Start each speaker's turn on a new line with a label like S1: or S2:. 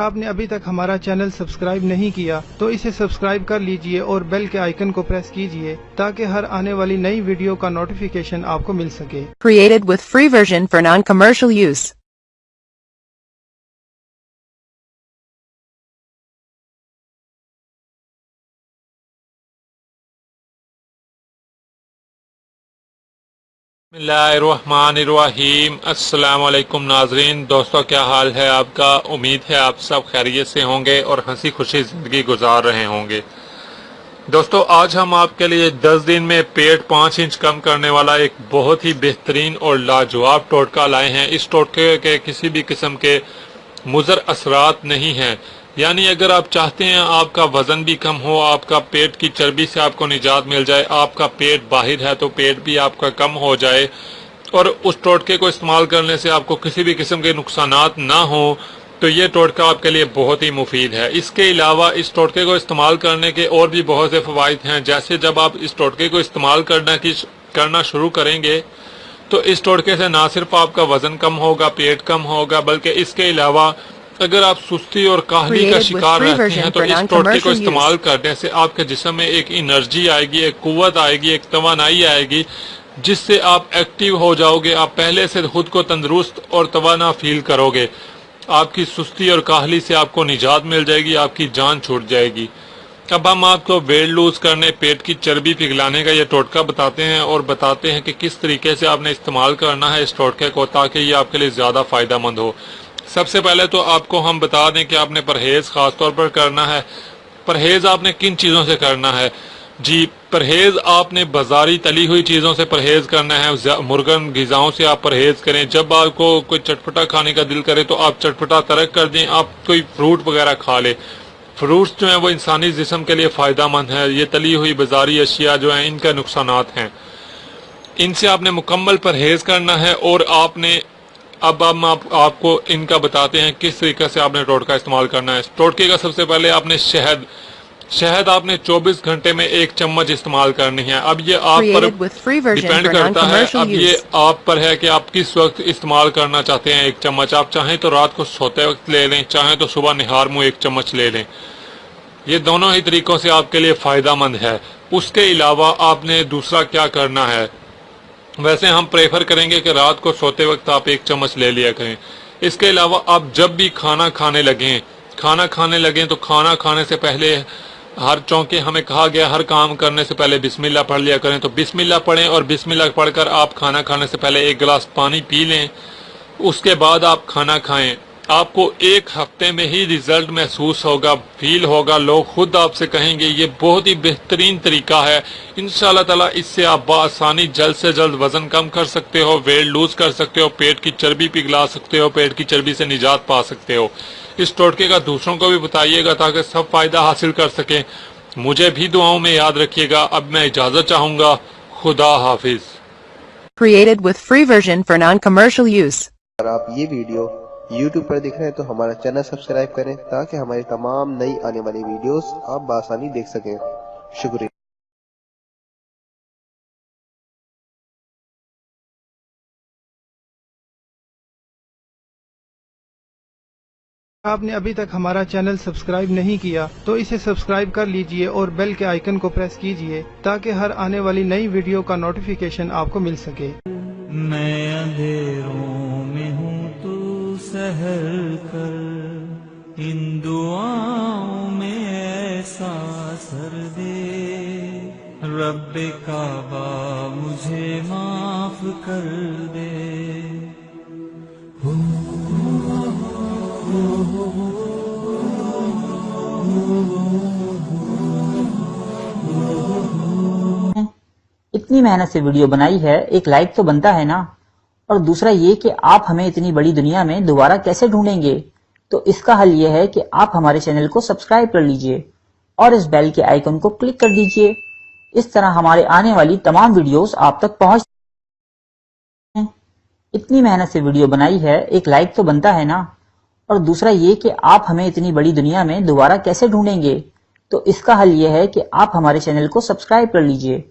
S1: आपने अभी तक हमारा चैनल सब्सक्राइब नहीं किया तो इसे सब्सक्राइब कर लीजिए और बेल के आइकन को प्रेस कीजिए ताकि हर आने वाली नई वीडियो का नोटिफिकेशन आपको मिल सके।
S2: Created with free version for non-commercial use.
S3: बिस्मिल्लाहिर्रहमानिर्रहीम। अस्सलाम वालेकुम नाजरीन। दोस्तों, क्या हाल है आपका? उम्मीद है आप सब खैरियत से होंगे और हंसी खुशी ज़िंदगी गुजार रहे होंगे। दोस्तों, आज हम आपके लिए 10 दिन में पेट 5 इंच कम करने वाला एक बहुत ही बेहतरीन और लाजवाब टोटका लाए हैं। इस टोटके के किसी भी किस्म के मुज़र असरात नहीं हैं। यानी अगर आप चाहते हैं आपका वजन भी कम हो, आपका पेट की चर्बी से आपको निजात मिल जाए, आपका पेट बाहिर है तो पेट भी आपका कम हो जाए और उस टोटके को इस्तेमाल करने से आपको किसी भी किस्म के नुकसानात ना हो, तो ये टोटका आपके लिए बहुत ही मुफीद है। इसके अलावा इस टोटके को इस्तेमाल करने के और भी बहुत से फ़वाइद हैं। जैसे जब आप इस टोटके को इस्तेमाल करना शुरू करेंगे तो इस टोटके से ना सिर्फ आपका वजन कम होगा, पेट कम होगा, बल्कि इसके अलावा अगर आप सुस्ती और काहली का शिकार रहते हैं तो इस टोटके को इस्तेमाल करने से आपके जिस्म में एक एनर्जी आएगी, एक कुव्वत आएगी, एक तवानाई आएगी, जिससे आप एक्टिव हो जाओगे। आप पहले से खुद को तंदुरुस्त और तवाना फील करोगे। आपकी सुस्ती और काहली से आपको निजात मिल जाएगी, आपकी जान छूट जाएगी। अब हम आपको वेट लूज करने, पेट की चर्बी पिघलाने का ये टोटका बताते हैं और बताते हैं कि किस तरीके से आपने इस्तेमाल करना है इस टोटके को ताकि ये आपके लिए ज़्यादा फ़ायदा मंद हो। सबसे पहले तो आपको हम बता दें कि आपने परहेज़ ख़ास तौर पर करना है। परहेज़ आपने किन चीज़ों से करना है? जी, परहेज़ आपने बाजारी तली हुई चीज़ों से परहेज़ करना है। मुर्गन ग़िज़ाओं से आप परहेज़ करें। जब आपको कोई चटपटा खाने का दिल करे तो आप चटपटा तर्क कर दें, आप कोई फ्रूट वगैरह खा लें। फ्रूट्स जो हैं वो इंसानी जिस्म के लिए फ़ायदा मंद है। ये तली हुई बाजारी अशिया जो हैं इनका नुकसानात हैं, इनसे आपने मुकम्मल परहेज़ करना है। और आपने अब हम आपको इनका बताते हैं किस तरीके से आपने टोटका इस्तेमाल करना है। टोटके का सबसे पहले आपने शहद आपने 24 घंटे में 1 चम्मच इस्तेमाल करनी है। अब ये आप पर डिपेंड करता है। अब ये आप पर है कि आप किस वक्त इस्तेमाल करना चाहते हैं 1 चम्मच। आप चाहें तो रात को सोते वक्त ले लें, चाहें तो सुबह निहार मुँह 1 चम्मच ले लें। ये दोनों ही तरीकों से आपके लिए फ़ायदा मंद है। उसके अलावा आपने दूसरा क्या करना है, वैसे हम प्रेफर करेंगे कि रात को सोते वक्त आप 1 चम्मच ले लिया करें। इसके अलावा आप जब भी खाना खाने लगें तो खाना खाने से पहले चूँकि हमें कहा गया हर काम करने से पहले बिस्मिल्लाह पढ़ लिया करें, तो बिस्मिल्लाह पढ़ें और बिस्मिल्लाह पढ़कर आप खाना खाने से पहले 1 गिलास पानी पी लें। उसके बाद आप खाना खाएं। आपको 1 हफ्ते में ही रिजल्ट महसूस होगा, फील होगा। लोग खुद आपसे कहेंगे ये बहुत ही बेहतरीन तरीका है। इंशाअल्लाह ताला इससे आप बआसानी जल्द से जल्द वजन कम कर सकते हो, वेट लूज कर सकते हो, पेट की चर्बी पिघला सकते हो, पेट की चर्बी से निजात पा सकते हो। इस टोटके का दूसरों को भी बताइएगा ताकि सब फायदा हासिल कर सकें। मुझे भी दुआओं में याद रखिएगा। अब मैं इजाजत चाहूंगा। खुदा हाफिज।
S2: Created with free version for non-commercial use.
S4: अगर आप ये वीडियो YouTube पर देख रहे हैं तो हमारा चैनल सब्सक्राइब करें ताकि हमारी तमाम नई आने वाली वीडियोस आप बआसानी देख सकें। शुक्रिया।
S1: आपने अभी तक हमारा चैनल सब्सक्राइब नहीं किया तो इसे सब्सक्राइब कर लीजिए और बेल के आइकन को प्रेस कीजिए ताकि हर आने वाली नई वीडियो का नोटिफिकेशन आपको मिल सके।
S5: मैं अंधेरों में हूँ तू सहर कर, इन दुआओं में ऐसा सर दे, रब्बे काबा मुझे माफ कर दे।
S6: इतनी मेहनत से वीडियो बनाई है, एक लाइक तो बनता है ना। और दूसरा ये कि आप हमें इतनी बड़ी दुनिया में दोबारा कैसे ढूंढेंगे, तो इसका हल ये है कि आप हमारे चैनल को सब्सक्राइब कर लीजिए और इस बेल के आइकन को क्लिक कर दीजिए। इस तरह हमारे आने वाली तमाम वीडियोस आप तक पहुंच। इतनी मेहनत से वीडियो बनाई है, एक लाइक तो बनता है ना। और दूसरा ये कि आप हमें इतनी बड़ी दुनिया में दोबारा कैसे ढूंढेंगे, तो इसका हल ये है कि आप हमारे चैनल को सब्सक्राइब कर लीजिए